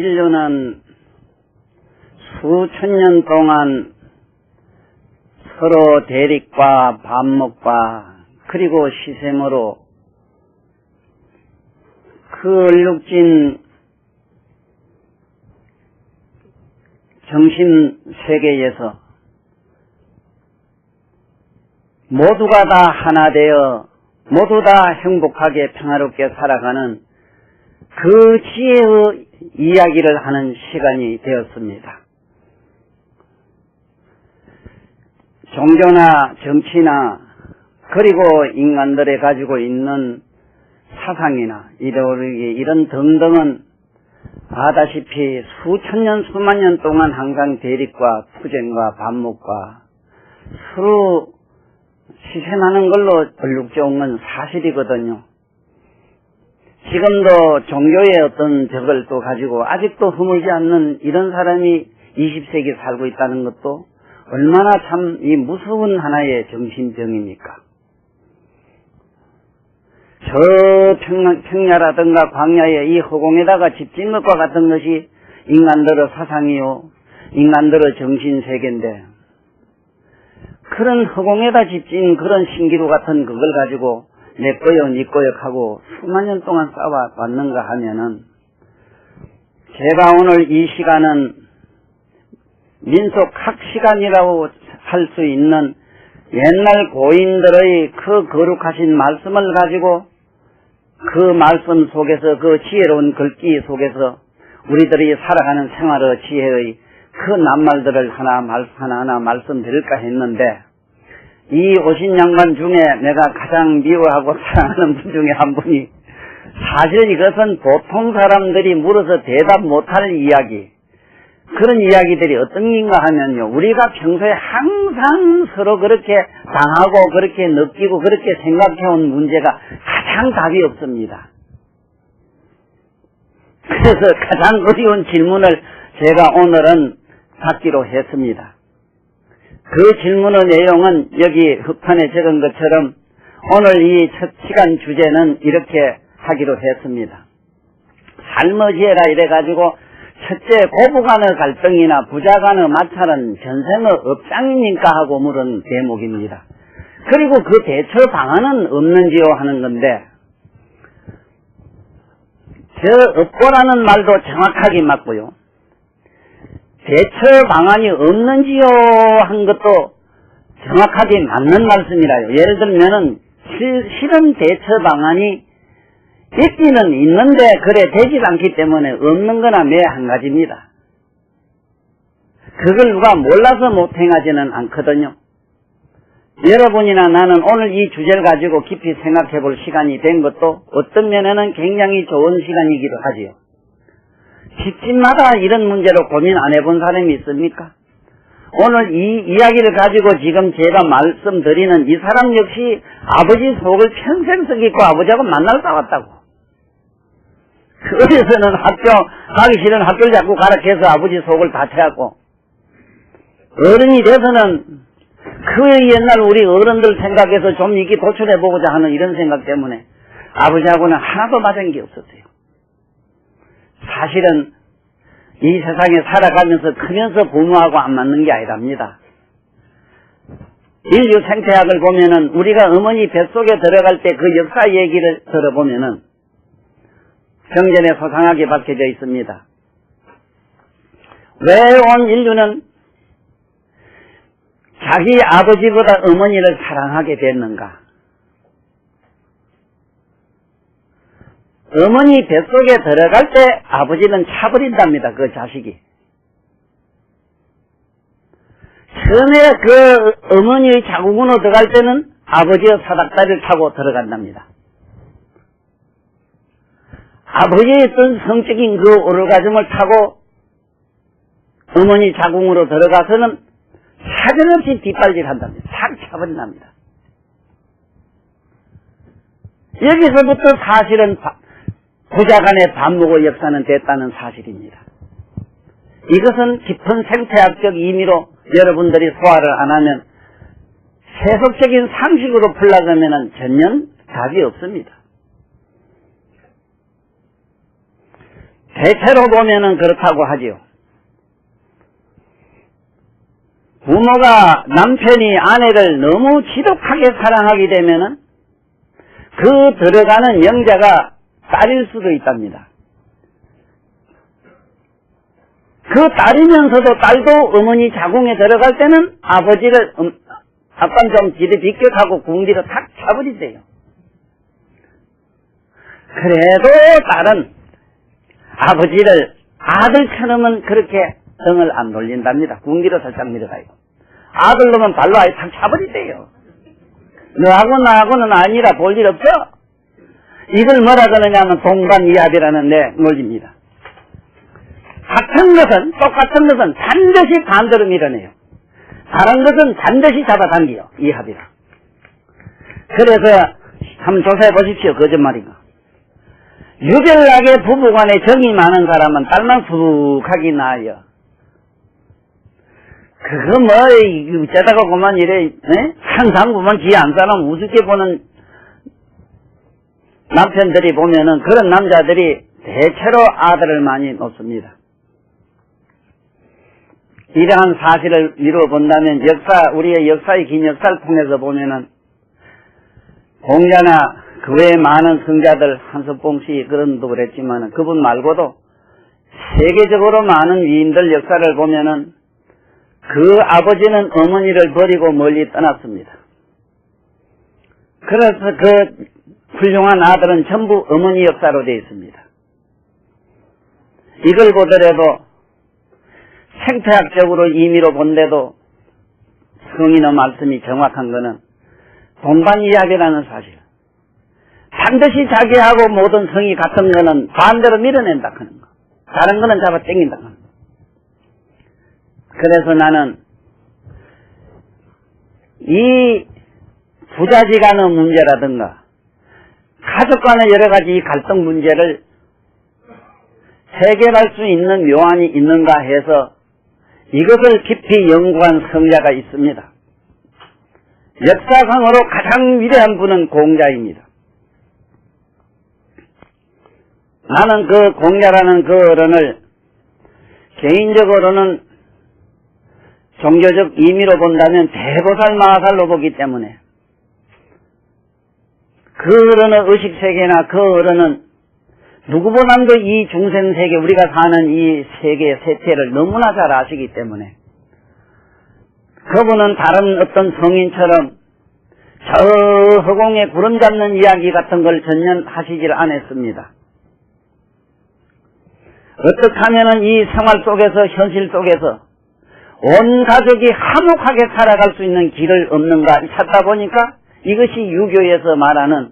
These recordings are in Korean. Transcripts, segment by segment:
인류는 수천 년 동안 서로 대립과 반목과 그리고 시샘으로 그 얼룩진 정신세계에서 모두가 다 하나 되어 모두 다 행복하게 평화롭게 살아가는 그 지혜의 이야기를 하는 시간이 되었습니다. 종교나 정치나 그리고 인간들이 가지고 있는 사상이나 이데올로기 이런 등등은 아다시피 수천 년 수만 년 동안 항상 대립과 투쟁과 반목과 서로 시샘하는 걸로 얼룩져온 건 사실이거든요. 지금도 종교의 어떤 벽을 또 가지고 아직도 허물지 않는 이런 사람이 20세기 살고 있다는 것도 얼마나 참 이 무서운 하나의 정신병입니까? 저 평야라든가 광야의 이 허공에다가 집진 것과 같은 것이 인간들의 사상이요, 인간들의 정신세계인데 그런 허공에다 집진 그런 신기루 같은 그걸 가지고 내 거요, 니 거요 하고 수만 년 동안 싸워왔는가 하면은 제가 오늘 이 시간은 민속학 시간이라고 할 수 있는 옛날 고인들의 그 거룩하신 말씀을 가지고 그 말씀 속에서 그 지혜로운 글귀 속에서 우리들이 살아가는 생활의 지혜의 그 낱말들을 하나하나 말씀드릴까 했는데 이 오신 양반 중에 내가 가장 미워하고 사랑하는 분 중에 한 분이 사실 이것은 보통 사람들이 물어서 대답 못할 이야기 그런 이야기들이 어떤 게인가 하면요 우리가 평소에 항상 서로 그렇게 당하고 그렇게 느끼고 그렇게 생각해온 문제가 가장 답이 없습니다. 그래서 가장 어려운 질문을 제가 오늘은 받기로 했습니다. 그 질문의 내용은 여기 흑판에 적은 것처럼 오늘 이 첫 시간 주제는 이렇게 하기로 했습니다. 삶의 지혜라 이래가지고 첫째 고부 간의 갈등이나 부자 간의 마찰은 전생의 업장이니까 하고 물은 대목입니다. 그리고 그 대처 방안은 없는지요 하는 건데 저 없고라는 말도 정확하게 맞고요. 대처 방안이 없는지요 한 것도 정확하게 맞는 말씀이라요. 예를 들면은 실은 대처 방안이 있기는 있는데 그래 되지 않기 때문에 없는 거나 매 한 가지입니다. 그걸 누가 몰라서 못 행하지는 않거든요. 여러분이나 나는 오늘 이 주제를 가지고 깊이 생각해 볼 시간이 된 것도 어떤 면에는 굉장히 좋은 시간이기도 하지요. 집집마다 이런 문제로 고민 안 해본 사람이 있습니까? 오늘 이 이야기를 가지고 지금 제가 말씀드리는 이 사람 역시 아버지 속을 평생 썩이고 아버지하고 만날 싸웠다고. 어려서는 학교 가기 싫은 학교를 자꾸 가라 해서 아버지 속을 다쳐갖고 어른이 돼서는 그 옛날 우리 어른들 생각해서 좀 이렇게 도출해보고자 하는 이런 생각 때문에 아버지하고는 하나도 맞은 게 없었어요. 사실은 이 세상에 살아가면서 크면서 부모하고 안 맞는 게 아니랍니다. 인류 생태학을 보면은 우리가 어머니 뱃속에 들어갈 때 그 역사 얘기를 들어보면은 경전에 소상하게 밝혀져 있습니다. 왜 온 인류는 자기 아버지보다 어머니를 사랑하게 됐는가? 어머니 뱃속에 들어갈 때 아버지는 차버린답니다. 그 자식이. 처음에 그 어머니의 자궁으로 들어갈 때는 아버지의 사닥다리를 타고 들어간답니다. 아버지의 어떤 성적인 그 오르가즘을 타고 어머니 자궁으로 들어가서는 사정없이 뒷발질한답니다. 싹 차버린답니다. 여기서부터 사실은 부자 간의 반목의 역사는 됐다는 사실입니다. 이것은 깊은 생태학적 의미로 여러분들이 소화를 안 하면 세속적인 상식으로 풀려가면 전혀 답이 없습니다. 대체로 보면은 그렇다고 하지요. 부모가 남편이 아내를 너무 지독하게 사랑하게 되면은 그 들어가는 영자가 딸일 수도 있답니다. 그 딸이면서도 딸도 어머니 자궁에 들어갈 때는 아버지를 약간 좀 뒤로 비껴가고 궁디로 탁 차버리세요. 그래도 딸은 아버지를 아들처럼은 그렇게 등을 안 돌린답니다. 궁디로 살짝 밀어가요. 아들 놈은 발로 아예 탁 차버리세요. 너하고 나하고는 아니라 볼 일 없어. 이걸 뭐라 그러냐면 동반이합이라는 논리입니다. 똑같은 것은 반드시 반대로 밀어내요. 다른 것은 반드시 잡아당기요. 이합이라. 그래서 한번 조사해 보십시오. 거짓말인가. 유별나게 부부간에 정이 많은 사람은 딸만 푹하게 나아요. 그거 뭐 어쩌다가 그만 이래 항상 보면 지 안 사람 우습게 보는 남편들이 보면은 그런 남자들이 대체로 아들을 많이 놓습니다. 이러한 사실을 미루어 본다면 우리의 역사의 긴 역사를 통해서 보면은 공자나 그 외에 많은 성자들 한석봉 씨 그런 분도 그랬지만은 그분 말고도 세계적으로 많은 위인들 역사를 보면은 그 아버지는 어머니를 버리고 멀리 떠났습니다. 그래서 그 훌륭한 아들은 전부 어머니 역사로 되어 있습니다. 이걸 보더라도 생태학적으로 임의로 본데도 성인의 말씀이 정확한 것은 동반이합이라는 사실. 반드시 자기하고 모든 성이 같은 것은 반대로 밀어낸다 하는 거. 다른 거는 잡아 당긴다 하는 거. 그래서 나는 이 부자지간의 문제라든가 가족 간의 여러 가지 갈등 문제를 해결할 수 있는 묘안이 있는가 해서 이것을 깊이 연구한 성자가 있습니다. 역사상으로 가장 위대한 분은 공자입니다. 나는 그 공자라는 그 어른을 개인적으로는 종교적 의미로 본다면 대보살 마하살로 보기 때문에 그 어른의 의식세계나 그 어른은 누구보다도 이 중생세계 우리가 사는 이 세계의 세태를 너무나 잘 아시기 때문에 그분은 다른 어떤 성인처럼 저 허공에 구름 잡는 이야기 같은 걸 전혀 하시질 않았습니다. 어떻게 하면은 이 생활 속에서 현실 속에서 온 가족이 화목하게 살아갈 수 있는 길을 없는가 찾다 보니까 이것이 유교에서 말하는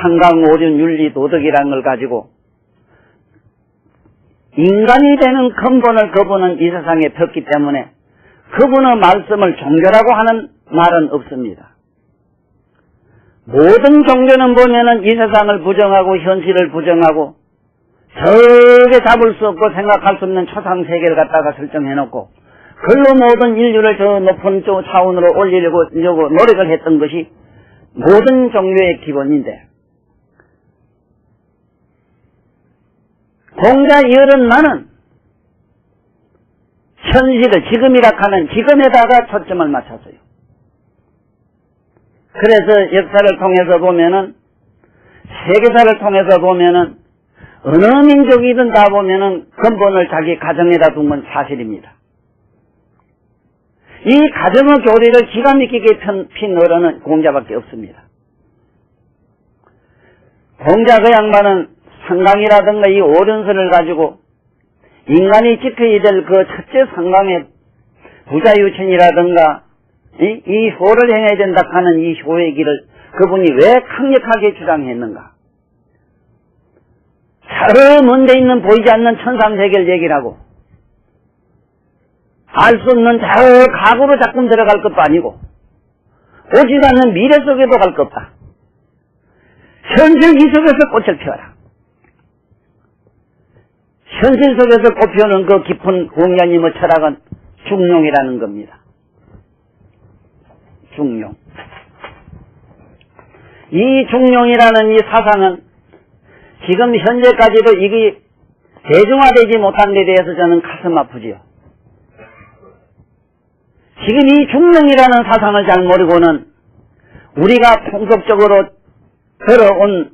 상강오륜 윤리 도덕이라는 걸 가지고 인간이 되는 근본을 그분은 이 세상에 폈기 때문에 그분의 말씀을 종교라고 하는 말은 없습니다. 모든 종교는 보면은 이 세상을 부정하고 현실을 부정하고 절대 잡을 수 없고 생각할 수 없는 초상세계를 갖다가 설정해놓고 그걸로 모든 인류를 저 높은 차원으로 올리려고 노력을 했던 것이 모든 종교의 기본인데 공자 이어른 나는 현실을 지금이라 하는 지금에다가 초점을 맞췄어요. 그래서 역사를 통해서 보면은 세계사를 통해서 보면은 어느 민족이든 다 보면은 근본을 자기 가정에다 둔 건 사실입니다. 이 가정의 교리를 기가 막히게 핀 어른은 공자밖에 없습니다. 공자 그 양반은 상강이라든가 이 오륜설을 가지고 인간이 지켜야 될 그 첫째 상강의 부자유천이라든가 이 효를 행해야 된다 하는 이 효의 길을 그분이 왜 강력하게 주장했는가? 저 먼데 있는 보이지 않는 천상세계를 얘기를 하고 알 수 없는 저 과거로 자꾸 들어갈 것도 아니고 오지 않는 미래 속에도 갈 것 없다. 현실 이 속에서 꽃을 피워라. 현실 속에서 꽃 피우는 그 깊은 공자님의 철학은 중용이라는 겁니다. 중용. 이 중용이라는 이 사상은 지금 현재까지도 이게 대중화되지 못한 데 대해서 저는 가슴 아프지요. 지금 이 중명이라는 사상을 잘 모르고는 우리가 풍속적으로 들어온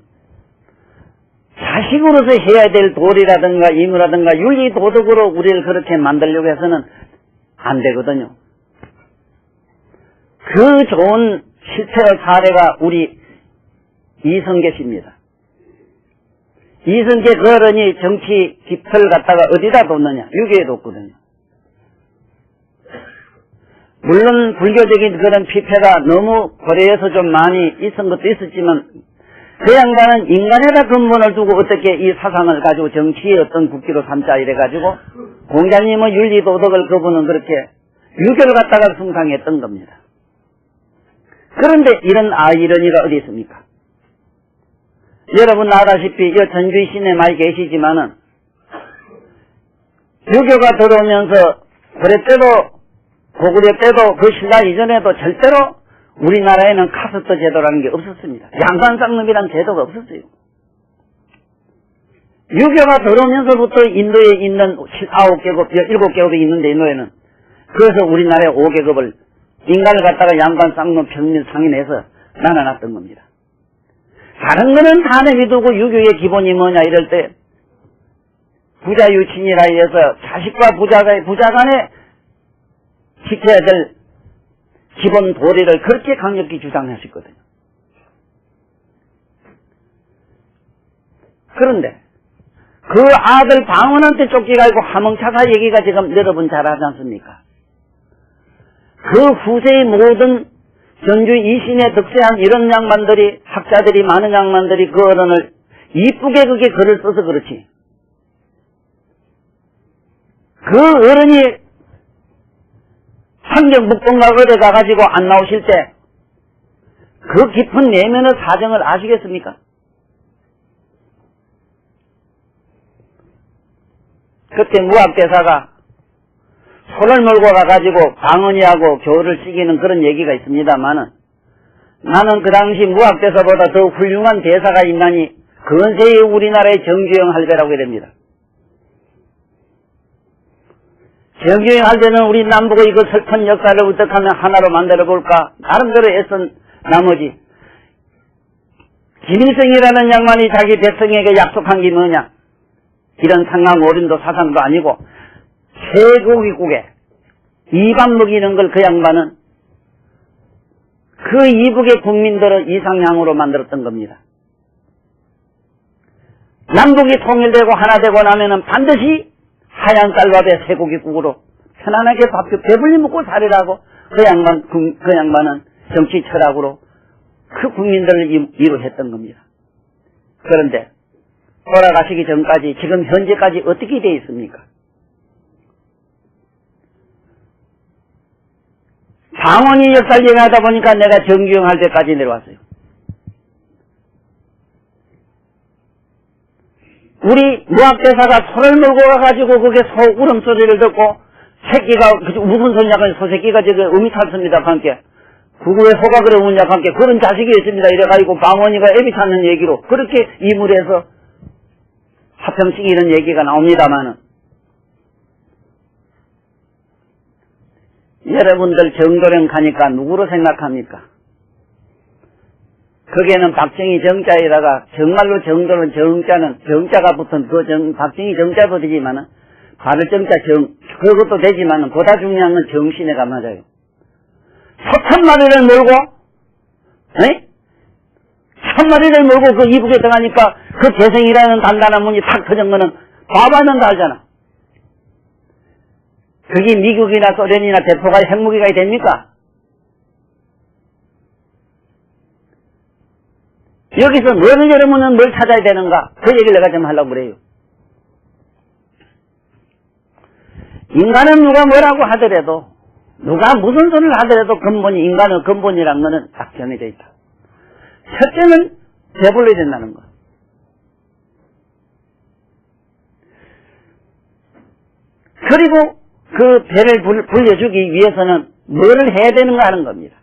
자식으로서 해야 될 도리라든가 임무라든가 윤리 도덕으로 우리를 그렇게 만들려고 해서는 안 되거든요. 그 좋은 실체의 사례가 우리 이성계 씨입니다. 이성계 그 어른이 정치 깃털 갖다가 어디다 뒀느냐? 유교에 뒀거든요. 물론 불교적인 그런 피폐가 너무 고려해서 좀 많이 있은 것도 있었지만 그 양반은 인간에다 근본을 두고 어떻게 이 사상을 가지고 정치의 어떤 국기로 삼자 이래가지고 공자님의 윤리도덕을 그분은 그렇게 유교를 갖다가 숭상했던 겁니다. 그런데 이런 아이러니가 어디 있습니까? 여러분 알다시피 전주의 시내 많이 계시지만은 유교가 들어오면서 그래 때도 고구려 때도 그 신라 이전에도 절대로 우리나라에는 카스트 제도라는 게 없었습니다. 양반상급이라는 제도가 없었어요. 유교가 들어오면서부터 인도에 있는 9계급, 7계급이 있는데 인도에는 그래서 우리나라의 5계급을 인간을 갖다가 양반, 쌍놈, 평민, 상인해서 나눠놨던 겁니다. 다른 거는 다 내비두고 유교의 기본이 뭐냐 이럴 때 부자유친이라 해서 자식과 부자 간에 지켜야 될 기본 도리를 그렇게 강력히 주장하셨거든요. 그런데 그 아들 방언한테 쫓겨가지고 하멍차사 얘기가 지금 여러분 잘 하지 않습니까? 그 후세의 모든 전주 이신에 득세한 이런 양반들이 학자들이 많은 양반들이 그 어른을 이쁘게 그게 글을 써서 그렇지. 그 어른이 상경 묵동가 어디 가가지고 안 나오실 때 그 깊은 내면의 사정을 아시겠습니까? 그때 무학대사가 손을 몰고 가가지고 방언이하고 교를 시키는 그런 얘기가 있습니다만은 나는 그 당시 무학대사보다 더 훌륭한 대사가 있나니 근세의 우리나라의 정주영 할배라고 이랍니다. 정주영 할배는 우리 남북의 이거 슬픈 역사를 어떻게 하면 하나로 만들어 볼까 나름대로 애쓴 나머지 김일성이라는 양반이 자기 백성에게 약속한 게 뭐냐 이런 상강 어림도 사상도 아니고 쇠고기국에 이밥 먹이는 걸 그 양반은 그 이북의 국민들을 이상향으로 만들었던 겁니다. 남북이 통일되고 하나 되고 나면은 반드시 하얀 쌀밥에 쇠고기국으로 편안하게 배불리 먹고 살으라고 그 양반은 정치 철학으로 그 국민들을 이루했던 겁니다. 그런데 돌아가시기 전까지 지금 현재까지 어떻게 되어 있습니까? 방언이 역사를 얘기하다 보니까 내가 정주영할 때까지 내려왔어요. 우리 무학대사가 소를 몰고 가가지고 그게 소 울음소리를 듣고 새끼가 무슨 소리냐고 소새끼가 지금 음이 탔습니다. 함께 그거 왜 소가 그래 우냐 함께 그런 자식이 있습니다. 이래가지고 방언이가 애비 찾는 얘기로 그렇게 이물에서 하평씩 이런 얘기가 나옵니다만은 여러분들 정도령 가니까 누구로 생각합니까? 거기에는 박정희 정자에다가 정말로 정도는 정자가 붙은 그 박정희 정자도 되지만은 바를 정자 그것도 되지만은 보다 중요한 건 정신에가 맞아요. 소 1000마리를 몰고, 1000마리를 몰고 그 이북에 들어가니까 그 재생이라는 단단한 문이 탁 터진 거는 바바는 다 알잖아. 그게 미국이나 소련이나 대포가 핵무기가 됩니까? 여기서 뭐를 여러분은 뭘 찾아야 되는가? 그 얘기를 내가 좀 하려고 그래요. 인간은 누가 뭐라고 하더라도 누가 무슨 소리를 하더라도 근본이 인간의 근본이란 거는 딱 정해져 있다. 첫째는 배불러야 된다는 거. 그리고 그 배를 불려주기 위해서는 뭐를 해야 되는가 하는 겁니다.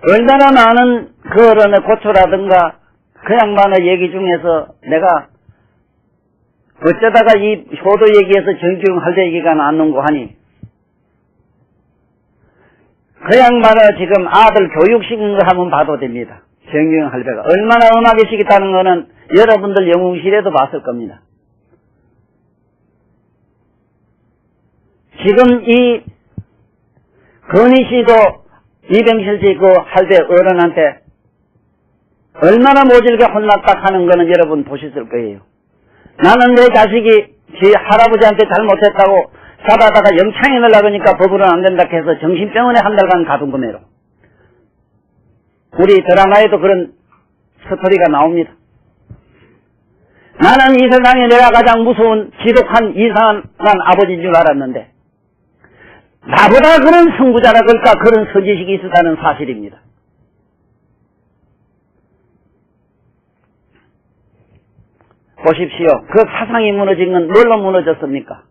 얼마나 많은 그 어른의 고초라든가 그 양반의 얘기 중에서 내가 어쩌다가 이 효도 얘기에서 정기용 할배 얘기가 나왔는고 하니 그 양반의 지금 아들 교육시킨 거 한번 봐도 됩니다. 정기용 할배가 얼마나 음악에 시켰다는 거는 여러분들 영웅실에도 봤을 겁니다. 지금 이 건희 씨도 이병실 씨 그 할배 어른한테 얼마나 모질게 혼났다 하는 거는 여러분 보셨을 거예요. 나는 내 자식이 제 할아버지한테 잘못했다고 잡아다가 영창에 넣으려고 하니까 법으로는 안 된다 해서 정신병원에 한 달간 가둔 거네요. 우리 드라마에도 그런 스토리가 나옵니다. 나는 이 세상에 내가 가장 무서운 지독한 이상한 아버지인 줄 알았는데 나보다 그런 선구자라 그럴까 그런 선지식이 있었다는 사실입니다. 보십시오. 그 사상이 무너진 건 뭘로 무너졌습니까?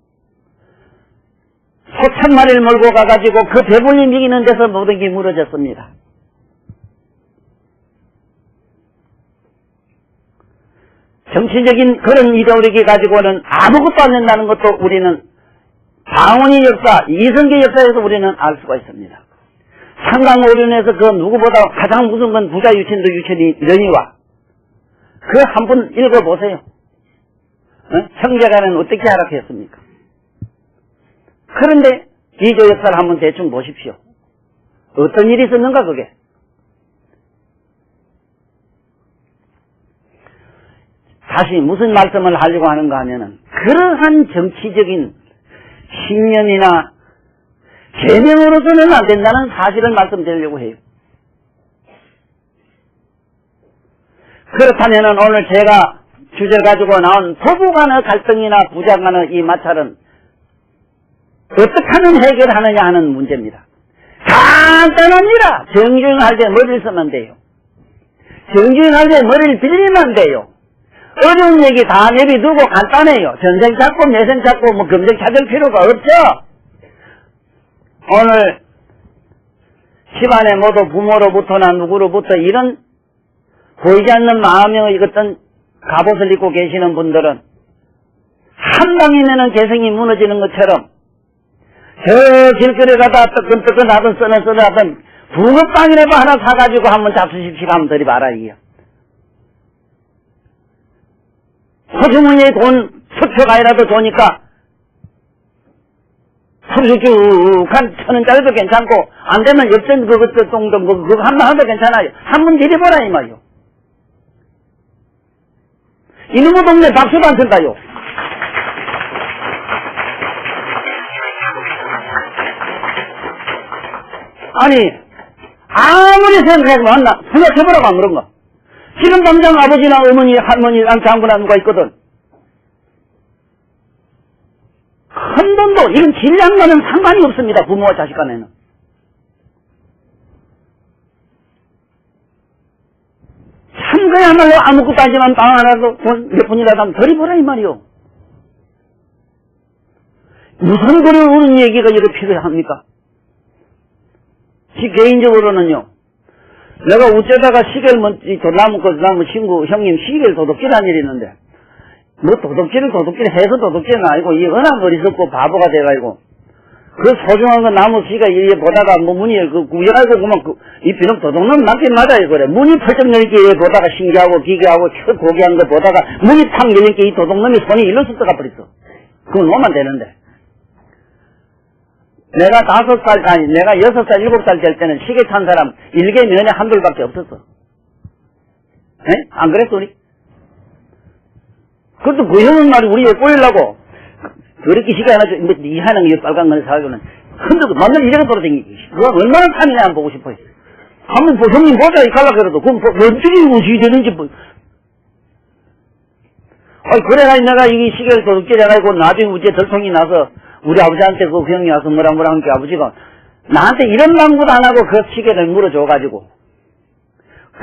소 1000마리를 몰고 가가지고 그 배불리 먹이는 데서 모든 게 무너졌습니다. 정치적인 그런 이데올로기 가지고는 아무것도 안 된다는 것도 우리는 방언의 역사, 이성계 역사에서 우리는 알 수가 있습니다. 상강오륜에서 그 누구보다 가장 무서운 건 부자 유천도 유천이 명의와 그 한 번 읽어보세요. 형제간에는 어떻게 하락했습니까? 그런데 이조 역사를 한번 대충 보십시오. 어떤 일이 있었는가 그게? 다시 무슨 말씀을 하려고 하는가 하면은 그러한 정치적인 신념이나 개념으로서는 안 된다는 사실을 말씀드리려고 해요. 그렇다면은 오늘 제가 주제를 가지고 나온 부부 간의 갈등이나 부자 간의 이 마찰은 어떻게 하면 해결하느냐 하는 문제입니다. 간단합니다. 정중할 때 머리를 쓰면 돼요. 정중할 때 머리를 빌리면 돼요. 어려운 얘기 다 내비두고 간단해요. 전생 찾고 내생 찾고 뭐 검증 찾을 필요가 없죠. 오늘 집안에 모두 부모로부터나 누구로부터 이런 보이지 않는 마음의 어떤 갑옷을 입고 계시는 분들은 한 방이면은 재성이 무너지는 것처럼 저 길거리 가다 뜨끈뜨끈 하던 쓰는하던 붕어빵이라도 하나 사가지고 한번 잡수십시오 하면 들이 말아 이게요. 호주머니에 돈 수표가이라도 좋으니까 쑥쑥한 1000원짜리도 괜찮고 안 되면 역전 그것도 정도 뭐 그거 한번 하도 괜찮아요. 한번 드려보라 이 말이요. 이놈의 동네 박수도 안 쳤다요. 아니 아무리 생각해도 한다. 생각해보라고 안 그런가. 지금 당장 아버지나 어머니 할머니 장부나 누가 있거든. 한 번도 이런 질량과는 상관이 없습니다. 부모와 자식 간에는. 참 그야말로 아무것도 아니지만 빵 하나도 몇 분이라도 하면 드리보라 이 말이요. 무슨 그런 얘기가 이렇게 필요합니까? 개인적으로는요. 내가 어쩌다가 시계를 나무 친구 형님 시계를 도둑질한 일이 있는데 뭐 도둑질을 해서 도둑질은 아니고 이 워낙 어리석고 바보가 돼가지고 그 소중한 거 나무 시계 이에 보다가 뭐 문이 그 구여가지고 그만 이 비록 도둑놈 맞긴 맞아요 그래. 문이 펄쩍 열기에 보다가 신기하고 기괴하고 저 고귀한 거 보다가 문이 탁 열리니까 이 도둑놈이 손이 일로 쑥 가버렸어. 그건 놓으면 되는데. 내가 5살, 아니, 내가 6살, 7살 될 때는 시계 찬 사람 일개 면에 한둘밖에 없었어. 에? 안 그랬어, 우리? 그것도 그 형은 말이 우리에 꼬이려고, 그렇게 시계 하나, 이 하는 게 빨간 걸 사가지고는, 흔들고, 만날 이래가 돌아다니기. 그거 얼마나 탐이냐, 안 보고 싶어요. 한번 형님 보자, 이 갈라 그래도, 그럼 어떻게 무엇이 되는지, 뭐. 그래가 내가 이 시계를 도둑질해가지고 나중에 우째 들통이 나서, 우리 아버지한테 그 형이 와서 뭐라 하니까 아버지가 나한테 이런 방구도 안 하고 그 시계를 물어줘가지고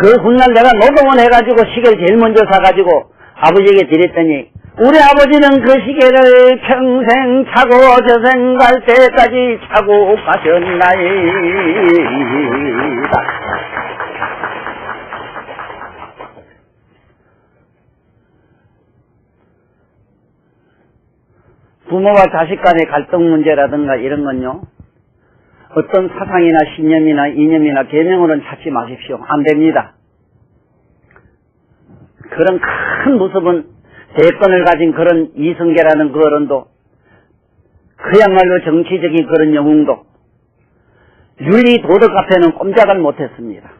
그 훗날 내가 노동을 해가지고 시계를 제일 먼저 사가지고 아버지에게 드렸더니 우리 아버지는 그 시계를 평생 차고 저생 갈 때까지 차고 가셨나이다. 부모와 자식 간의 갈등 문제라든가 이런 건요, 어떤 사상이나 신념이나 이념이나 계명으로는 찾지 마십시오. 안 됩니다. 그런 큰 무섭은 대권을 가진 그런 이성계라는 그 어른도, 그야말로 정치적인 그런 영웅도 윤리 도덕 앞에는 꼼짝을 못했습니다.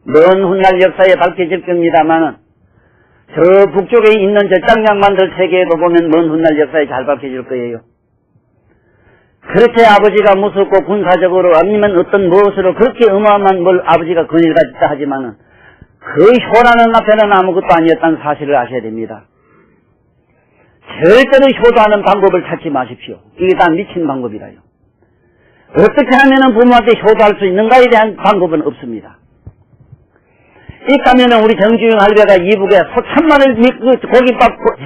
먼 훗날 역사에 밝혀질 겁니다만은 저 북쪽에 있는 저 짱양만들 세계에도 보면 먼 훗날 역사에 잘 밝혀질 거예요. 그렇게 아버지가 무섭고 군사적으로 아니면 어떤 무엇으로 그렇게 어마어마한 뭘 아버지가 권위를 가졌다 하지만은 그 효라는 앞에는 아무것도 아니었다는 사실을 아셔야 됩니다. 절대로 효도하는 방법을 찾지 마십시오. 이게 다 미친 방법이라요. 어떻게 하면은 부모한테 효도할 수 있는가에 대한 방법은 없습니다. 이 가면은 우리 정주영 할배가 이북에 소천만을 고깃밥,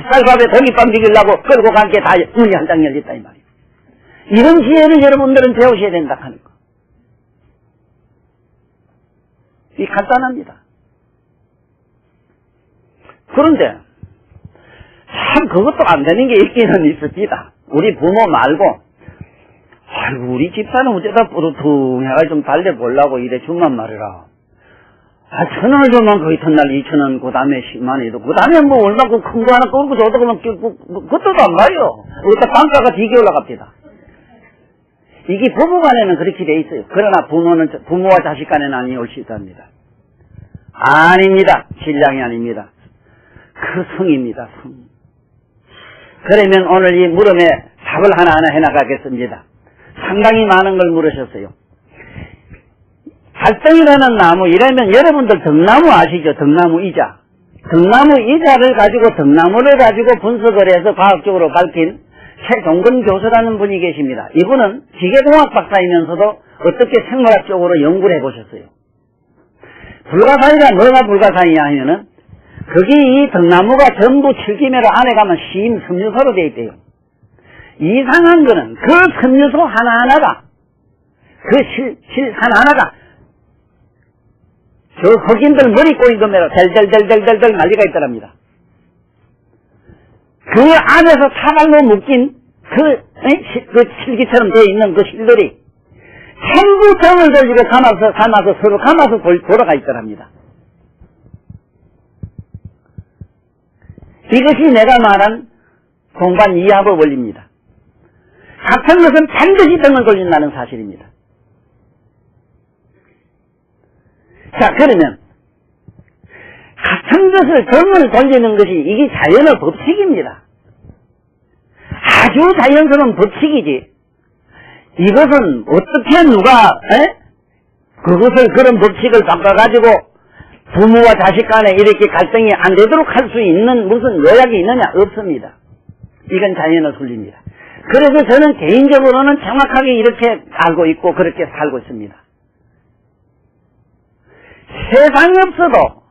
쌀밥에 고깃밥 먹이려고 끌고 간 게 다 문이 한 장 열렸다 이 말이에요. 이런 지혜를 여러분들은 배우셔야 된다 하는 거. 이 간단합니다. 그런데 참 그것도 안 되는 게 있기는 있습니다. 우리 부모 말고 아이고 우리 집사는 어쩌다 뿌듯해가 좀 달래보려고 이래 준만 말이라. 1,000원을 주면 그 이튿날 2,000원, 그 다음에 10만원이도, 그 다음에 뭐 얼마큼 큰 거 하나 끌고 저도 그러면 그것도 안 봐요. 그것도 단가가 되게 올라갑니다. 이게 부부 간에는 그렇게 돼 있어요. 그러나 부모와 자식 간에는 아니올 수 있답니다. 아닙니다. 신랑이 아닙니다. 그 성입니다, 성. 그러면 오늘 이 물음에 답을 하나하나 해나가겠습니다. 상당히 많은 걸 물으셨어요. 갈등이라는 나무, 이러면 여러분들 등나무 아시죠? 등나무 이자. 등나무 이자를 가지고 등나무를 가지고 분석을 해서 과학적으로 밝힌 최종근 교수라는 분이 계십니다. 이분은 기계공학 박사이면서도 어떻게 생물학적으로 연구를 해보셨어요. 불가사의가 뭐가 불가사의냐 하면은 거기 이 등나무가 전부 칠기매로 안에 가면 심 섬유소로 되어 있대요. 이상한 거는 그 섬유소 하나하나가 그 실 하나하나가 저 흑인들 머리 꼬인 것매로 델델델델델 난리가 있더랍니다. 그 안에서 사발로 묶인 그 실기처럼 되어 있는 그 실들이 전부 정을 들고 감아서 서로 감아서 돌아가 있더랍니다. 이것이 내가 말한 공반 이하법 원리입니다. 같은 것은 반드시 등을 돌린다는 사실입니다. 자, 그러면 같은 것을 등을 돌리는 것이 이게 자연의 법칙입니다. 아주 자연스러운 법칙이지. 이것은 어떻게 누가 그것을 그런 법칙을 바꿔가지고 부모와 자식 간에 이렇게 갈등이 안 되도록 할 수 있는 무슨 요약이 있느냐? 없습니다. 이건 자연의 순리입니다. 그래서 저는 개인적으로는 정확하게 이렇게 알고 있고 그렇게 살고 있습니다. 세상에 없어도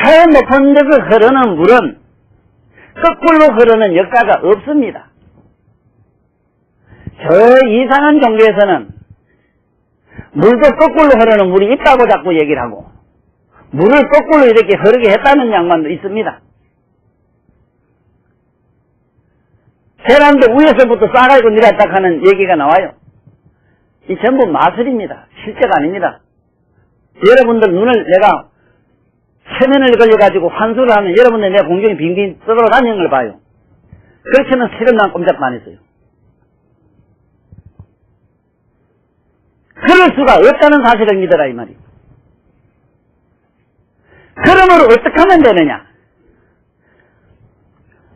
새 높은 데서 흐르는 물은 거꾸로 흐르는 역사가 없습니다. 저 이상한 종교에서는 물도 거꾸로 흐르는 물이 있다고 자꾸 얘기를 하고 물을 거꾸로 이렇게 흐르게 했다는 양반도 있습니다. 계란도 위에서부터 싸가지고 내렸다 하는 얘기가 나와요. 이 전부 마술입니다. 실제가 아닙니다. 여러분들 눈을 내가 세면을 걸려가지고 환수를 하면 여러분들 내 공중에 빙빙 떠돌아다니는 걸 봐요. 그렇게는 세금만 꼼짝 안 했어요. 그럴 수가 없다는 사실을 믿어라 이 말이에요. 그러므로 어떻게 하면 되느냐?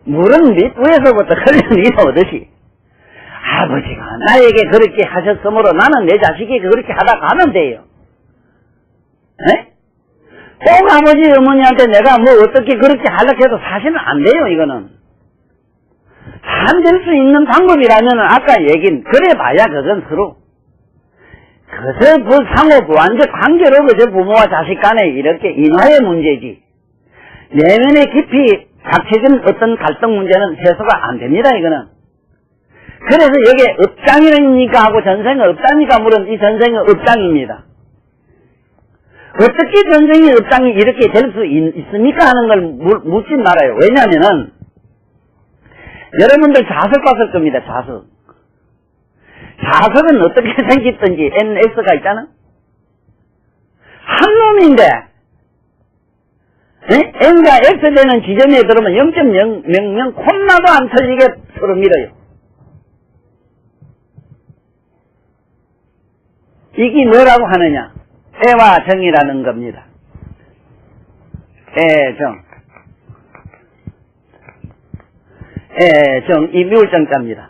물은 밑위에서부터 흘러내려 오듯이 아버지가 나에게 그렇게 하셨으므로 나는 내 자식이 그렇게 하다 가면 돼요. 꼭 아버지 어머니한테 내가 뭐 어떻게 그렇게 하려고 해도 사실은 안 돼요. 이거는 안 될 수 있는 방법이라면 아까 얘긴 그래 봐야 그건 서로 그것을 상호 보완적 관계로 그저 부모와 자식 간에 이렇게 인화의 문제지 내면에 깊이 닥쳐진 어떤 갈등 문제는 해소가 안 됩니다. 이거는 그래서 여기에 업장이니까 하고 전생은 업장이니까 물은 이 전생은 업장입니다. 어떻게 전생의 업장이 이렇게 될 수 있습니까? 하는 걸 묻지 말아요. 왜냐하면은 여러분들 자석 봤을 겁니다. 자석. 자석은 어떻게 생겼든지 NS가 있잖아. 한 놈인데 N과 X 되는 지점에 들어오면 0.000 콤마도 안 터지게 서로 밀어요. 이게 뭐라고 하느냐? 애와 정이라는 겁니다. 애정. 애정, 이 미울정자입니다.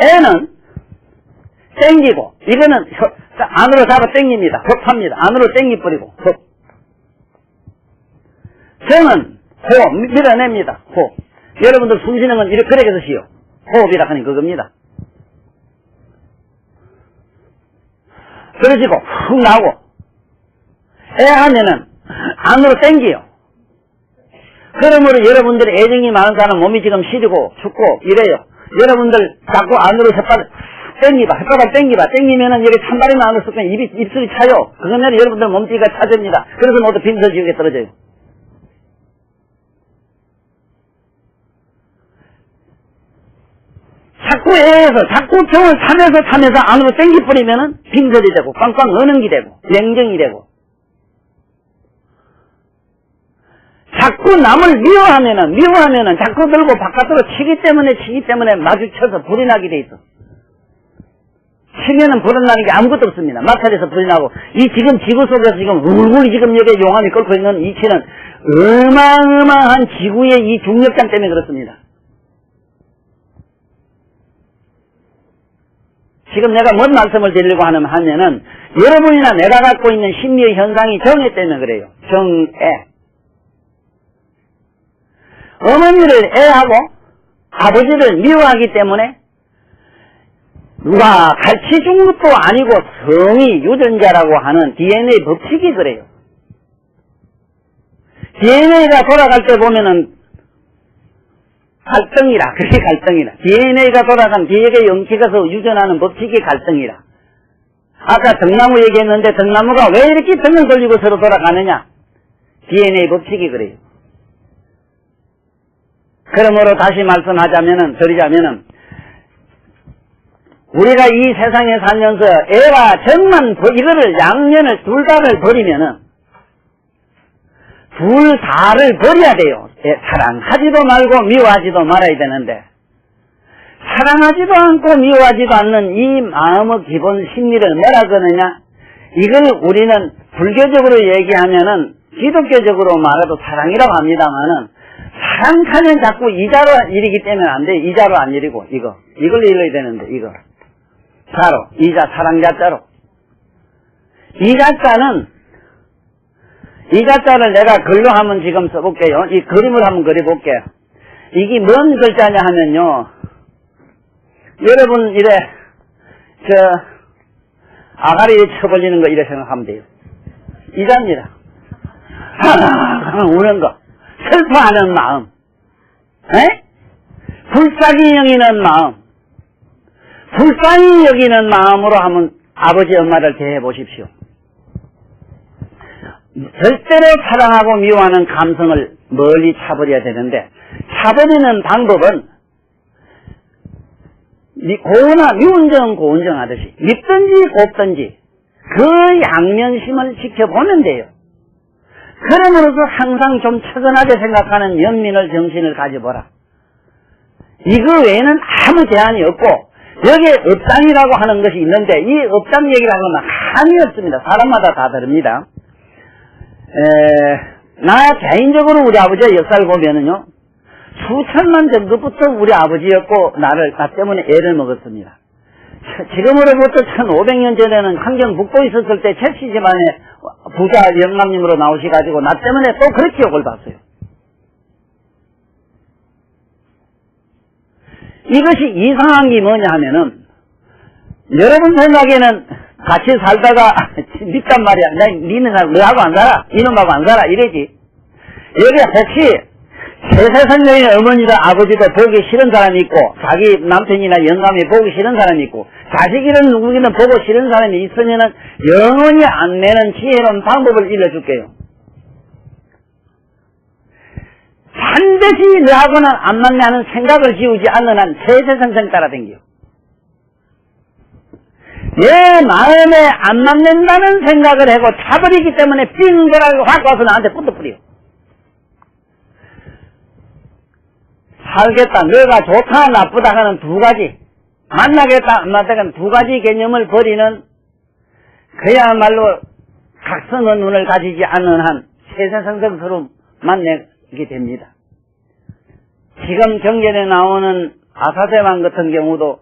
애는 땡기고, 이거는 안으로 잡아 땡깁니다. 흡합니다. 안으로 땡기버리고, 흡. 정은 호, 밀어냅니다. 호. 여러분들 숨 쉬는 건 이렇게 그렇게 해서 쉬요. 호흡이라 하니 그겁니다. 그러시고 훅 나오고 애하면은 안으로 땡겨요. 그러므로 여러분들의 애정이 많은 사람 몸이 지금 시리고 춥고 이래요. 여러분들 자꾸 안으로 혓바닥 땡기봐. 혓바닥 땡기면은 여기 찬바람이 안으로 쏘면 입술이 차요. 그거는 여러분들 몸뚱이가 차집니다. 그래서 모두 빈서지옥에 떨어져요. 자꾸 애에서 자꾸 병을 타면서 안으로 땡기버리면은 빈설이 되고 꽝꽝 어는 게 되고 냉정이 되고 자꾸 남을 미워하면은 자꾸 들고 바깥으로 치기 때문에 마주쳐서 불이 나게 돼 있어. 치면은 불은 나는 게 아무것도 없습니다. 마찰에서 불이 나고 이 지금 지구 속에서 지금 울굴 지금 여기 용암이 끓고 있는 이 치는 어마어마한 지구의 이 중력장 때문에 그렇습니다. 지금 내가 뭔 말씀을 드리려고 하면은 여러분이나 내가 갖고 있는 심리의 현상이 정애 때문에 그래요. 정애. 어머니를 애하고 아버지를 미워하기 때문에 누가 가르쳐준 것도 아니고 성이 유전자라고 하는 DNA 법칙이 그래요. DNA가 돌아갈 때 보면은 갈등이라. 그게 갈등이라. DNA가 돌아간 뒤에 영치가서 유전하는 법칙이 갈등이라. 아까 등나무 얘기했는데 등나무가 왜 이렇게 등을 돌리고 서로 돌아가느냐? DNA 법칙이 그래요. 그러므로 다시 드리자면은 우리가 이 세상에 살면서 애와 정만 이거를 양면을 둘 다를 버리면은 둘 다를 버려야 돼요. 사랑하지도 말고 미워하지도 말아야 되는데 사랑하지도 않고 미워하지도 않는 이 마음의 기본 심리를 뭐라 그러느냐? 이걸 우리는 불교적으로 얘기하면은 기독교적으로 말해도 사랑이라고 합니다만은 사랑하면 자꾸 이자로 이르기 때문에 안 돼. 이자로 안 이르고 이걸 이뤄야 되는데 이거 자로 이자 사랑자자로 이 자자를 내가 글로 한번 지금 써볼게요. 이 그림을 한번 그려볼게요. 이게 뭔 글자냐 하면요. 여러분 이래 아가리에 쳐버리는 거 이래 생각하면 돼요. 이자입니다. 우는 거. 슬퍼하는 마음. 불쌍히 여기는 마음. 불쌍히 여기는 마음으로 한번 아버지 엄마를 대해 보십시오. 절대로 사랑하고 미워하는 감성을 멀리 차버려야 되는데 차버리는 방법은 미운정 고운정 하듯이 밉든지 곱든지 그 양면심을 지켜보면 돼요. 그러므로서 항상 좀 처근하게 생각하는 연민을 정신을 가져보라. 이거 외에는 아무 제한이 없고 여기에 업장이라고 하는 것이 있는데 이 업장 얘기라는 건 한이 없습니다. 사람마다 다 다릅니다. 나 개인적으로 우리 아버지의 역사를 보면은요, 수천만 전부터 우리 아버지였고, 나 때문에 애를 먹었습니다. 지금으로부터 1500년 전에는 함경 북도에 있었을 때 최씨 집안에 부자 영감님으로 나오셔가지고, 나 때문에 또 그렇게 욕을 봤어요. 이것이 이상한 게 뭐냐 하면은, 여러분 생각에는 같이 살다가 밉단 말이야. 니는 너하고 안 살아. 이놈하고 안 살아. 이래지. 여기 혹시 세세선녀의 어머니도 아버지도 보기 싫은 사람이 있고, 자기 남편이나 영감이 보기 싫은 사람이 있고, 자식이든 누구든 보고 싫은 사람이 있으면은 영원히 안 내는 지혜로운 방법을 일러줄게요. 반드시 너하고는 안 맞냐는 생각을 지우지 않는 한 세세성성 따라댕겨. 내 마음에 안 맞는다는 생각을 하고 차버리기 때문에 빙그라고 확 와서 나한테 붙어버려. 살겠다, 너가 좋다 나쁘다 하는 두 가지, 만나겠다 안 맞다 하는 두 가지 개념을 버리는 그야말로 각성의 눈을 가지지 않는 한 세세성성스러움만 내게 됩니다. 지금 경전에 나오는 아사세왕 같은 경우도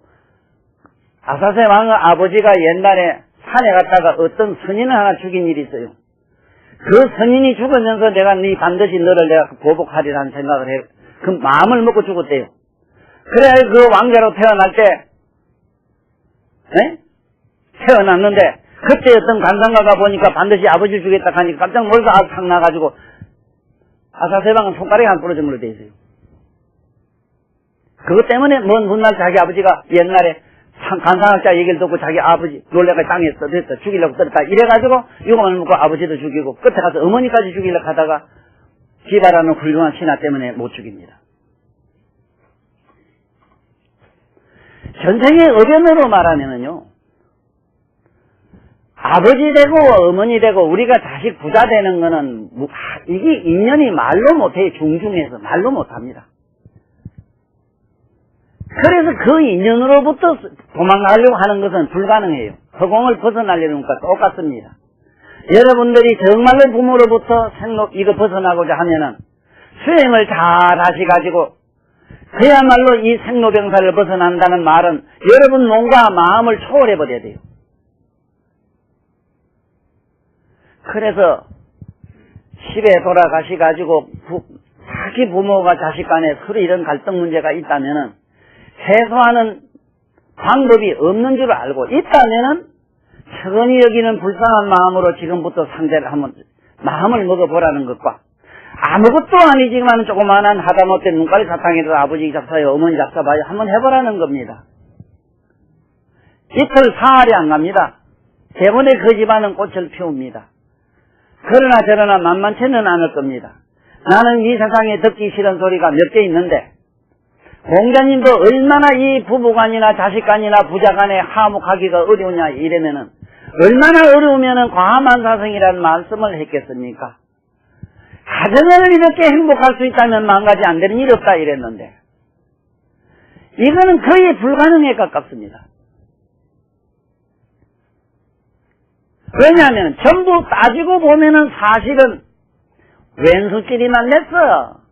아사세왕의 아버지가 옛날에 산에 갔다가 어떤 선인을 하나 죽인 일이 있어요. 그 선인이 죽으면서 내가 반드시 너를 내가 보복하리라는 생각을 해요. 그 마음을 먹고 죽었대요. 그래 그 왕자로 태어날 때 태어났는데 그때 어떤 관상가가 보니까 반드시 아버지를 주겠다 하니까 깜짝 놀라서 탁 나가지고 아사세왕은 손가락이 안 부러진 걸로 돼 있어요. 그것 때문에 먼 훗날 자기 아버지가 옛날에 관상학자 얘기를 듣고 자기 아버지 놀래가 땅에 됐어 죽이려고 떨었다 이래가지고 유감을 먹고 아버지도 죽이고 끝에 가서 어머니까지 죽이려고 하다가 기바라는 훌륭한 신하 때문에 못 죽입니다. 전생의 의변으로 말하면은요, 아버지 되고 어머니 되고 우리가 자식 부자 되는 거는 이게 인연이 말로 못해요. 중중해서 말로 못합니다. 그래서 그 인연으로부터 도망가려고 하는 것은 불가능해요. 허공을 벗어나려는 것과 똑같습니다. 여러분들이 정말로 부모로부터 이거 벗어나고자 하면은 수행을 잘 하시가지고 그야말로 이 생로병사를 벗어난다는 말은 여러분 몸과 마음을 초월해버려야 돼요. 그래서 집에 돌아가시가지고 자기 부모가 자식 간에 서로 이런 갈등 문제가 있다면은 해소하는 방법이 없는 줄 알고 있다면은 천히 여기는 불쌍한 마음으로 지금부터 상대를 한번 마음을 먹어보라는 것과 아무것도 아니지만 조그마한 하다못해 눈깔이 사탕이라도 아버지 잡사요 어머니 잡사봐요 한번 해보라는 겁니다. 이틀 사흘이 안 갑니다. 대본에 그 집안은 꽃을 피웁니다. 그러나 저러나 만만치는 않을 겁니다. 나는 이 세상에 듣기 싫은 소리가 몇 개 있는데 공자님도 얼마나 이 부부간이나 자식간이나 부자간에 화목하기가 어려우냐 이러면은 얼마나 어려우면은 과만사성이라는 말씀을 했겠습니까? 가정을 이렇게 행복할 수 있다면 망가지 안 되는 일이 없다 이랬는데 이거는 거의 불가능에 가깝습니다. 왜냐하면 전부 따지고 보면은 사실은 왼수끼리만 냈어.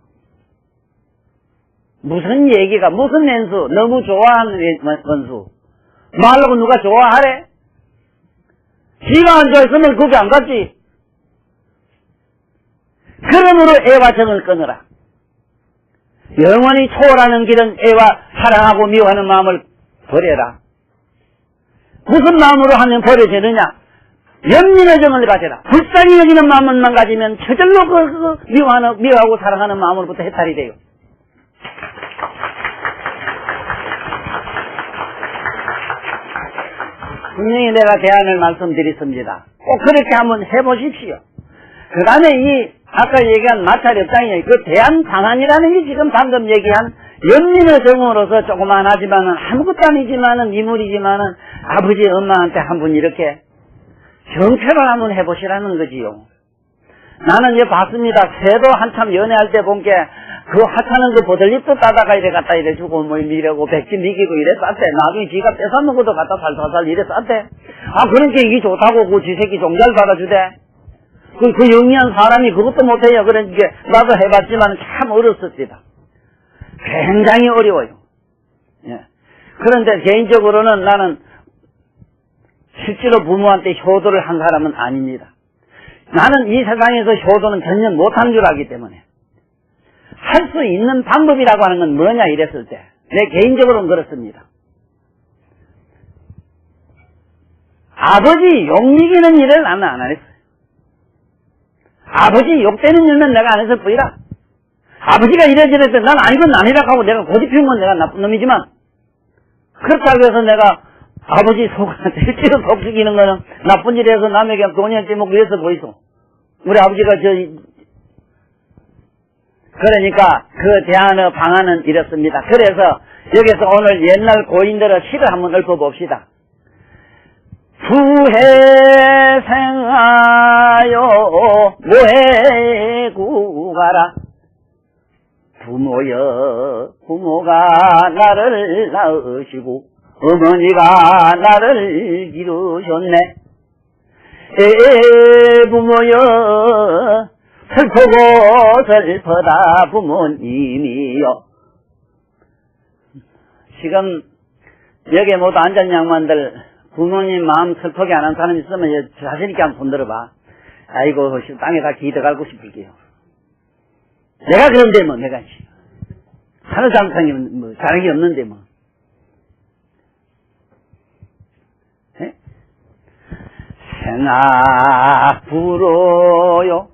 무슨 얘기가 무슨 왼수 너무 좋아하는 왼수 말하고 누가 좋아하래? 지가 안 좋아했으면 거기 안 갔지. 그러므로 애와 정을 끊어라. 영원히 초월하는 길은 애와 사랑하고 미워하는 마음을 버려라. 무슨 마음으로 하면 버려지느냐? 연민의 정을 가져라. 불쌍히 여기는 마음만 가지면 저절로 미워하고 사랑하는 마음으로부터 해탈이 돼요. 분명히 내가 대안을 말씀드렸습니다. 꼭 그렇게 한번 해보십시오. 그 다음에 아까 얘기한 마찰협상이 그 대안 방안이라는 게 지금 방금 얘기한 연민의 정으로서 조그만하지만은 아무것도 아니지만은 이물이지만은 아버지 엄마한테 한번 이렇게 정표를 한번 해보시라는 거지요. 나는 이제 봤습니다. 새도 한참 연애할 때 본 게 그 하찮은 그 보들잎도 따다가 이래 갖다 이래 주고 뭐 미래고 백지 미기고 이래 쌌대. 나중에 지가 뺏어먹은 것도 갖다 살살살 이래 쌌대. 그러니까 이게 좋다고 그 지새끼 종잘 받아주대. 그 영리한 사람이 그것도 못해요. 그러니까 나도 해봤지만 참 어렵습니다. 굉장히 어려워요. 예. 그런데 개인적으로는 나는 실제로 부모한테 효도를 한 사람은 아닙니다. 나는 이 세상에서 효도는 전혀 못하는 줄 알기 때문에 할 수 있는 방법이라고 하는 건 뭐냐 이랬을 때 내 개인적으로는 그렇습니다. 아버지 욕먹이는 일을 나는 안 했어요. 아버지 욕되는 일은 내가 안 했을 뿐이라 아버지가 이래저래 난 아니건 아니라 하고 내가 고집 피운 건 내가 나쁜 놈이지만, 그렇다고 해서 내가 아버지 대체로 속 죽이는 거는 나쁜 일 해서 남에게 돈이 떼먹고 이래서 보이소. 우리 아버지가 그러니까 그 대안의 방안은 이렇습니다. 그래서 여기서 오늘 옛날 고인들의 시를 한번 읊어봅시다. 부해생하여 모해구가라. 부모가 나를 낳으시고 어머니가 나를 기르셨네. 부모여 슬프고 슬퍼다 부모님이여. 지금 여기에 모두 앉은 양반들 부모님 마음 슬프게 안 한 사람 있으면 자신있게 한번 손들어봐. 아이고 땅에 다 기대갈고 싶을게요. 내가 그런데 뭐 내가 하는 사람이 뭐 자랑이 없는데 뭐. 에? 생아 부러요.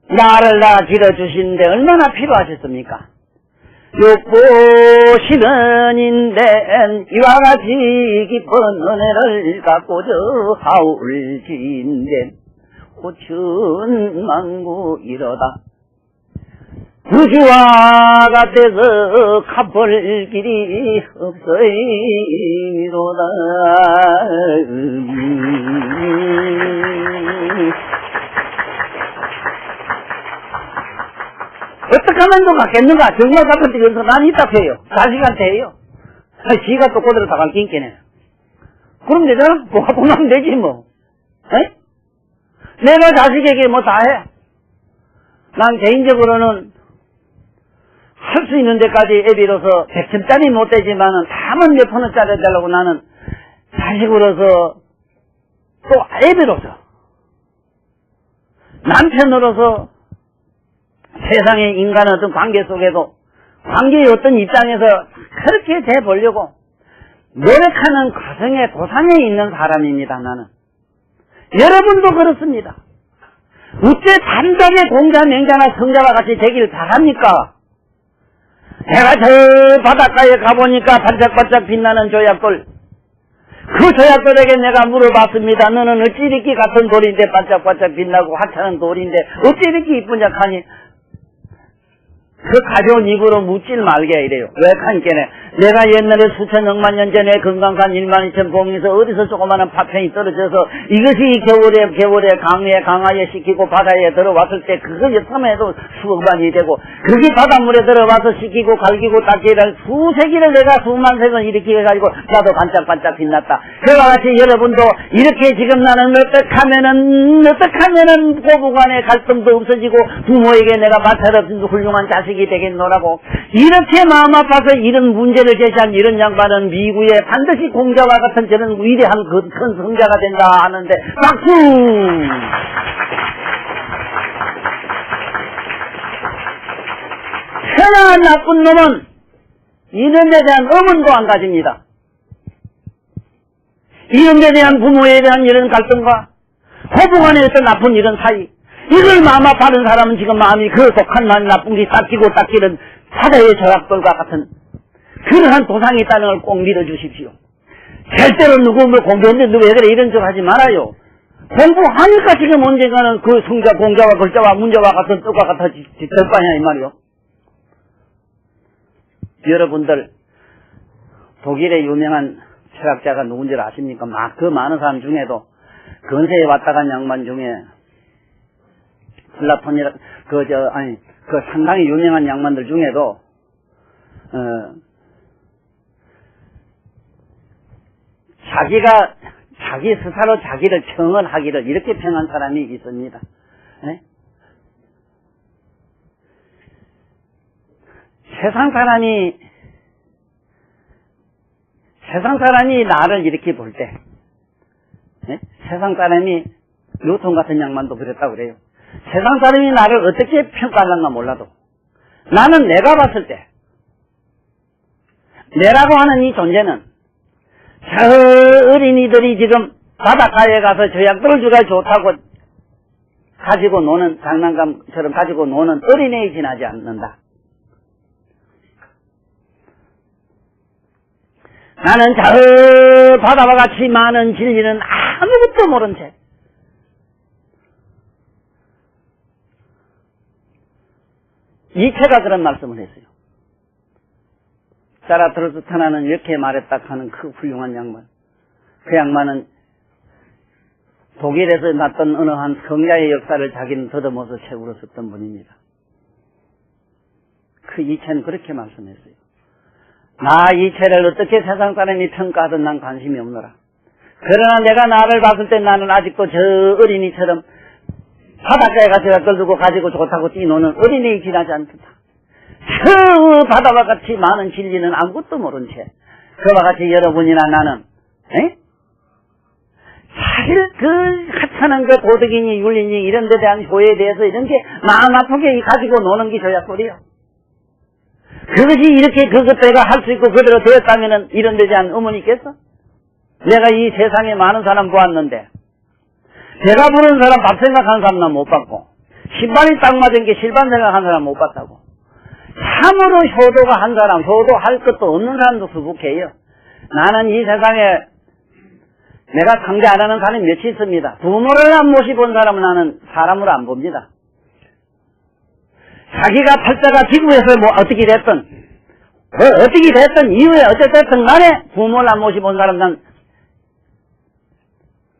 나를 다 길어주신데 얼마나 필요하셨습니까? 욕보시는 인된 이와 같이 깊은 은혜를 갖고 저 하울진된 호춘망구 이러다 우주와 같아서 갚을 길이 없어이로다. 어떻게 하면 또 갖겠는가? 정말 갚을 길이 없어. 난 이따해요. 자식한테 해요. 지가 또 그대로 다 갚긴께네. 그럼 되잖아? 뭐 갖고 나면 되지 뭐. 에? 내가 자식에게 뭐 다 해. 난 개인적으로는 할 수 있는 데까지 애비로서 100점짜리 못 되지만은 다만 몇 푼짜리 해달라고 나는 자식으로서 또 애비로서 남편으로서 세상의 인간의 어떤 관계 속에도 관계의 어떤 입장에서 그렇게 돼보려고 노력하는 과정의 도상에 있는 사람입니다. 나는. 여러분도 그렇습니다. 어째 단단의 공자 맹자나 성자와 같이 되기를 바랍니까? 내가 저 바닷가에 가보니까 반짝반짝 빛나는 조약돌, 그 조약돌에게 내가 물어봤습니다. 너는 어찌 이렇게 같은 돌인데 반짝반짝 빛나고 하찮은 돌인데 어찌 이렇게 이쁜 척하니? 그 가벼운 입으로 묻질 말게 이래요. 왜 하니까네 내가 옛날에 수천억만 년 전에 금강산 12,000 봉에서 어디서 조그마한 파편이 떨어져서 이것이 겨울에 강하에 식히고 바다에 들어왔을 때 그거 여참해도 수억만이 되고 그게 바닷물에 들어와서 식히고 갈기고 닦기를 수세기를 내가 수만 세번 이렇게 해가지고 나도 반짝반짝 빛났다. 그와 같이 여러분도 이렇게 지금 나는 어떻게 하면은 고부간의 갈등도 없어지고 부모에게 내가 마찰없는 훌륭한 자식이 되겠노라고 이렇게 마음 아파서 이런 문제를 제시한 이런 양반은 미국에 반드시 공자와 같은 저런 위대한 큰 성자가 된다 하는데 박수! 천한 나쁜 놈은 이런 데 대한 의문도 안 가집니다. 이런 데 대한 부모에 대한 이런 갈등과 고부간의 어떤 나쁜 이런 사이, 이걸 마음 아파하는 사람은 지금 마음이 그 독한 마음이 나쁜 게 닦이고 닦이는 바다의 조약돌과 같은 그러한 도상이 있다는 걸 꼭 믿어주십시오. 절대로 누구 뭐 공부했는데 누구 왜 그래 이런 척 하지 말아요. 공부하니까 지금 언젠가는 그 성자, 공자와 글자와 문자와 같은 뜻과 같아질 거 아니야 이 말이요. 여러분들 독일의 유명한 철학자가 누군지 아십니까? 그 많은 사람 중에도 근세에 왔다 간 양반 중에 플라톤이라 그 상당히 유명한 양반들 중에도 자기 스스로 자기를 평언하기를 이렇게 평한 사람이 있습니다. 에? 세상 사람이 나를 이렇게 볼 때, 세상 사람이 뉴턴 같은 양반도 그랬다고 그래요. 세상 사람이 나를 어떻게 평가하는가 몰라도 나는 내가 봤을 때 내라고 하는 이 존재는 저 어린이들이 지금 바닷가에 가서 조약돌을 주가 좋다고 가지고 노는, 장난감처럼 가지고 노는 어린애에 지나지 않는다. 나는 저 바다와 같이 많은 진리는 아무것도 모른 채 이체가 그런 말씀을 했어요. 자라트루스타나는 이렇게 말했다 하는 그 훌륭한 양반. 그 양반은 독일에서 났던 어느 한 성자의 역사를 자기는 더듬어서 책으로 썼던 분입니다. 그 이체는 그렇게 말씀했어요. 나 이체를 어떻게 세상 사람이 평가하든 난 관심이 없노라. 그러나 내가 나를 봤을 때 나는 아직도 저 어린이처럼 바닷가에 가서 끌고 가지고 좋다고 뛰노는 어린애에 지나지 않는다. 저 바다와 같이 많은 진리는 아무것도 모른 채 그와 같이 여러분이나 나는 사실 그 하찮은 그 도덕이니 윤리니 이런 데 대한 효에 대해서 이런 게 마음 아프게 가지고 노는 게 저야 소리요. 그것이 이렇게 그것대가 할 수 있고 그대로 되었다면은 이런 데 대한 의문이 있겠어? 내가 이 세상에 많은 사람 보았는데 배가 부른 사람 밥 생각하는 사람 난 못 봤고 신발이 딱 맞은 게 실반 생각하는 사람 못 봤다고. 참으로 효도가 한 사람, 효도할 것도 없는 사람도 수북해요. 나는 이 세상에 내가 상대 안 하는 사람이 몇이 있습니다. 부모를 안 모시본 사람은 나는 사람으로 안 봅니다. 자기가 팔자가 지구에서 뭐 어떻게 됐든 이후에 어쨌든 간에 부모를 안 모시본 사람은 난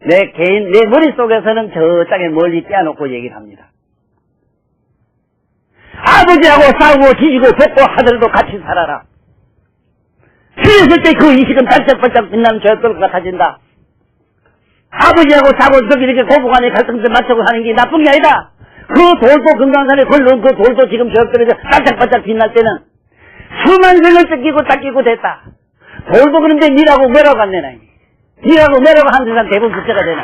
내 머릿속에서는 저짝에 멀리 떼어놓고 얘기를 합니다. 아버지하고 싸우고 지지고 볶고 하더라도 같이 살아라. 그랬을 때 그 이식은 반짝반짝 빛나는 저것들 같아진다. 아버지하고 싸우고 저기 이렇게 고부간에 갈등들 맞추고 사는 게 나쁜 게 아니다. 그 돌도 금강산에 걸러온 그 돌도 지금 저것들에서 반짝반짝 빛날 때는 수만 생을 뜯기고 됐다. 돌도 그런데 니라고 뭐라고 안 내나. 니라고 뭐라고 하는 사람 대부분 부채가 되나.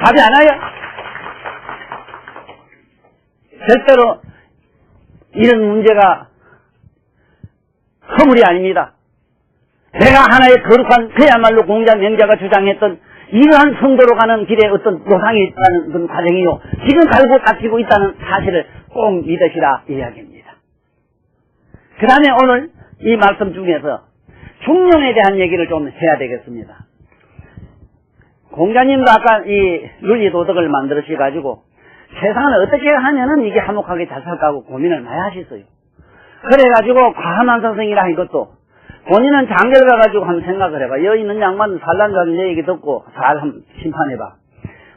답이 안 와요? 절대로 이런 문제가 허물이 아닙니다. 내가 하나의 거룩한 그야말로 공자 명자가 주장했던 이러한 성도로 가는 길에 어떤 노상이 있다는 그런 과정이요. 지금 갈고 닦이고 있다는 사실을 꼭 믿으시라 이야기입니다. 그 다음에 오늘 이 말씀 중에서 중용에 대한 얘기를 좀 해야 되겠습니다. 공자님도 아까 이 윤리도덕을 만들으셔가지고 세상을 어떻게 하면은 이게 화목하게 잘 살까 하고 고민을 많이 하셨어요. 그래가지고 과만사성이라 이것도 본인은 장결 가가지고 한번 생각을 해봐. 여기 있는 양반은 살란다는 내 얘기 듣고 잘 한번 심판해봐.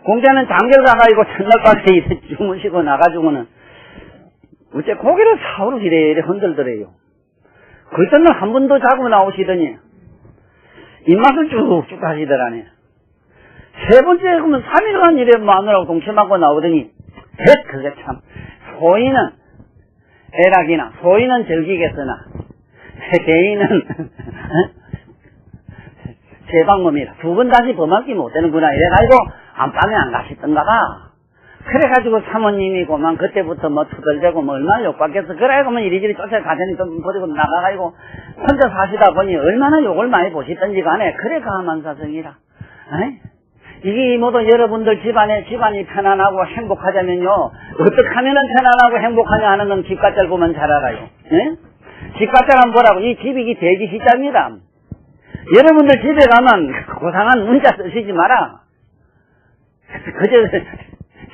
공자는 장결 가가지고 첫날밤에 주무시고 나가지고는 어째 고개를 사오로 이래 흔들더래요. 그 전날 한 번 더 자고 나오시더니 입맛을 쭉쭉 하시더라네. 세 번째 그러면 3일간 이래 마누라고 동침하고 나오더니 그게 참 소인은 애락이나 소인은 즐기겠으나 개인은 제방범이라 두 번 다시 범하기 못되는구나 이래가지고 안방에 안 가시던가 봐. 그래가지고 사모님이 고만 그때부터 뭐 투덜대고 뭐 얼마나 욕받겠어. 그래가지고 뭐 이리저리 쫓아가더니 좀 버리고 나가가지고 혼자 사시다 보니 얼마나 욕을 많이 보시던지 간에 그래 가만사성이라. 이게 모두 여러분들 집안이 편안하고 행복하자면요 어떻게 하면은 편안하고 행복하냐 하는 건 집가짤 보면 잘 알아요. 집가짤은 뭐라고? 이 집이 이 돼지 시자입니다. 여러분들 집에 가면 고상한 문자 쓰시지 마라. 그저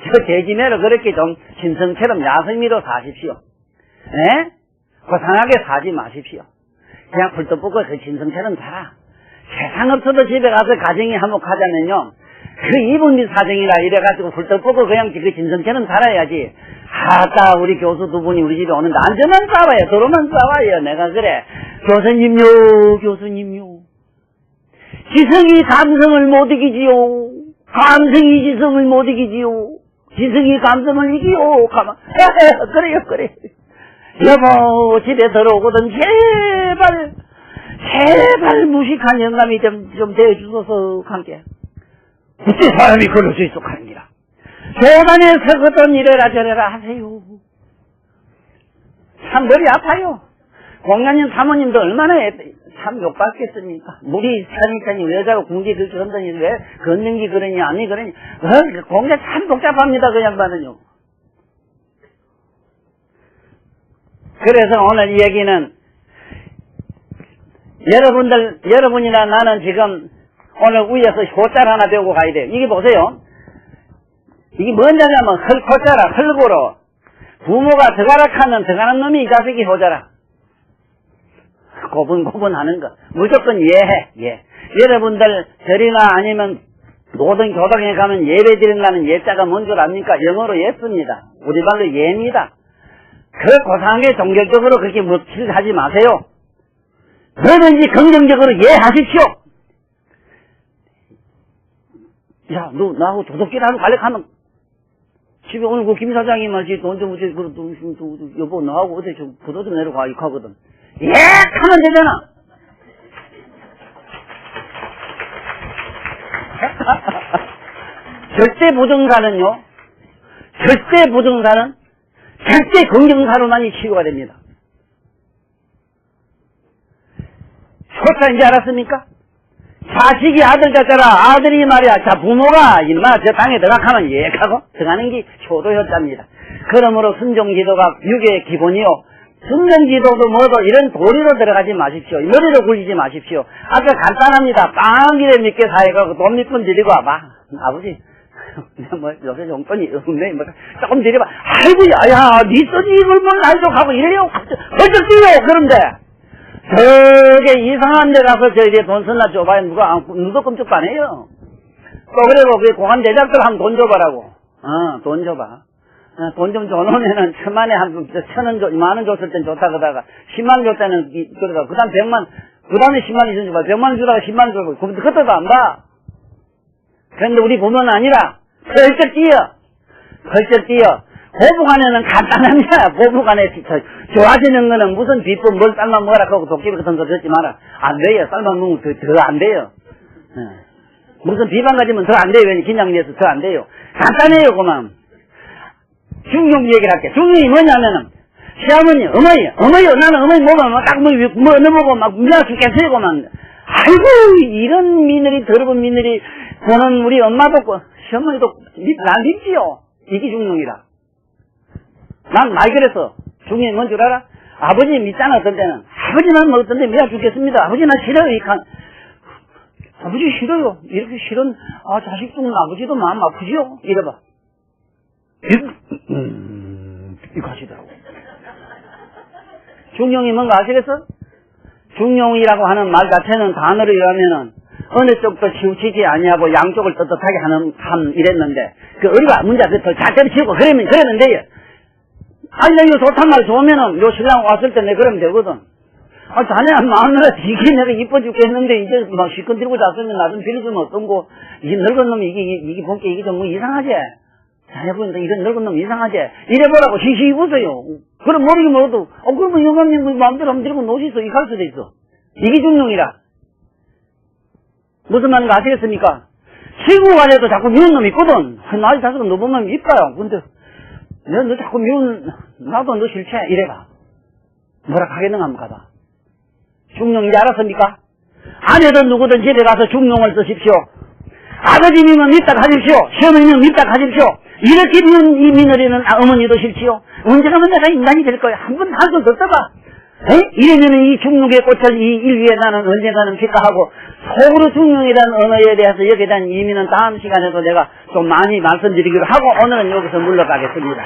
저 돼지매로 그렇게 좀 신성처럼 야성미로 사십시오. 고상하게 사지 마십시오. 그냥 불도 뽑고 그 신성처럼 살아. 세상 없어도 집에 가서 가정이 화목하자면요 그 이분 및 사정이라 이래가지고 훌떡 뽑고 그냥 그 진성처럼 살아야지. 아따 우리 교수 두 분이 우리 집에 오는데 앉아만 싸워요. 서로만 싸워요. 내가 그래. 교수님요. 지성이 감성을 못 이기지요. 감성이 지성을 못 이기지요. 지성이 감성을 이기요. 그래요. 여보 집에 들어오거든 제발 무식한 영감이 좀 되어주소서 함께. 어째 사람이 그럴 수 있어 하는기라. 교단에 서거든 이래라 저래라 하세요. 참 머리 아파요. 공자님 사모님도 얼마나 참 욕받겠습니까? 물이 차니까니 여자가 궁지 그렇게 한다니 왜 걷는기 그러니 아니 그러니 공자 참 복잡합니다. 그 양반은요. 그래서 오늘 이 얘기는 여러분이나 나는 지금 오늘 위에서 효자를 하나 배우고 가야 돼요. 이게 보세요. 이게 뭔 자냐면 효자라 헐고로 부모가 더가락하면 더가는 놈이 이 자식이 효자라. 고분고분하는 거. 무조건 예해. 여러분들 절이나 아니면 모든 교당에 가면 예배 드린다는 예자가 뭔 줄 압니까? 영어로 예습니다. 우리말로 예입니다. 그 고상하게 종교적으로 그렇게 묻힐하지 마세요. 뭐든지 긍정적으로 예하십시오. 야, 너 나하고 도둑질 하러 갈래 하면 집에 오늘 그 김 사장이 말이지 돈 좀 어째 여보 나하고 어디 좀 부도 좀 내려가 이거 하거든. 예 하면 되잖아. 절대 부정사는요. 절대 긍정사로만이 치유가 됩니다. 효자인지 알았습니까? 자식이 아들 같더라. 아들이 말이야. 자, 부모가 인마 저 땅에 들어가면 예하고 들어가는 게 효도 효자입니다. 그러므로 순종기도가 육의 기본이요. 순종기도도 뭐도 이런 도리로 들어가지 마십시오. 머리로 굴리지 마십시오. 아까 간단합니다. 빵기를 믿게 사해가고 돈 몇 푼 드리고 와봐. 아버지. 뭐 요새 용돈이 없네. 뭐 조금 드려봐. 아이고 야야 니 써니 이걸 뭘 날족하고 이래요. 벌쩍 뛰어. 그런데 저게 이상한 데 가서 저게 돈 쓰나 줘봐야 누가 끔찍도 안 해요. 또 그리고 그 공안 대작들 한번 돈 줘봐라고. 돈 줘봐. 돈 좀 줘놓으면은 천만에 한 1,000원 2만원 줬을 땐 좋다 그러다가 10만원 줄 때는 그러다가 그 다음 100만 그 다음에 10만원 주지 100만원 주다가 10만원 주고 그것도 안 봐. 그런데 우리 부모는 아니라 펄쩍 뛰어. 고부간에는 간단합니다. 고부간에 좋아지는 거는 무슨 비법 뭘 삶아 먹어라 하고 도끼비 같은 거 듣지 마라. 안 돼요. 삶아 먹으면 더 안 돼요. 무슨 비방 가지면 더 안 돼요. 왜냐면 긴장돼서 더 안 돼요. 간단해요. 그만. 중용 얘기를 할게. 중용이 뭐냐면은 시어머니, 어머니요. 나는 어머니 먹으면 딱 넣어보고 막 미나 죽겠어요. 막 아이고 이런 미늘이 더러운 미늘이 보는 우리 엄마도 시어머니도 난 믿지요. 이게 중용이라. 난 많이 그랬어. 중용이 뭔 줄 알아? 아버지 믿잖아. 어떤 때는 아버지만 먹었던데 미나 죽겠습니다. 아버지 나 싫어요. 아버지 싫어요. 이렇게 싫은 자식 죽는 아버지도 마음 아프지요. 이래봐. 이거 하시더라고. 중용이 뭔가 아시겠어? 중용이라고 하는 말 자체는 단어로 이러면은 어느 쪽도 치우치지 아니하고 양쪽을 떳떳하게 함 이랬는데 그 어리가 문제가 잘 때려치우고 그러면 돼요. 아니 이거 좋단 말 좋으면은 요 신랑 왔을 때 내가 그러면 되거든. 자네 마누라 되게 내가 이뻐 죽겠는데 이제 막 실컷 들고 잤으면 나 좀 빌려주면 어떤고 이 늙은 놈이 이게 본게 이게 좀 뭐 이상하지? 자네 보니까 이런 늙은 놈 이상하지? 이래보라고 시시 웃어요. 그럼 모르긴 모르도 그러면 영감님 마음대로 한번 들고 노시소 이 갈 수도 있어. 이게 중용이라. 무슨 말인가 아시겠습니까? 친구 간에도 자꾸 미운 놈이 있거든. 나이 자식은 너 보면 이뻐요. 근데 너 자꾸 나도 너 싫지? 이래봐. 뭐라 하겠는가 한번 가봐. 중용인지 알았습니까? 아내든 누구든 집에 가서 중용을 쓰십시오. 아버지님은 믿다 가십시오. 시어머니는 믿다 가십시오. 이렇게 미운 이 며느리는 어머니도 싫지요. 언제 가면 내가 인간이 될 거야. 한번 한손 더 써봐. 이러면은 이 중용의 꽃을 이 인류에 나는 언젠가는 빛가하고 속으로 중용이라는 언어에 대해서 여기에 대한 의미는 다음 시간에도 내가 좀 많이 말씀드리기로 하고 오늘은 여기서 물러가겠습니다.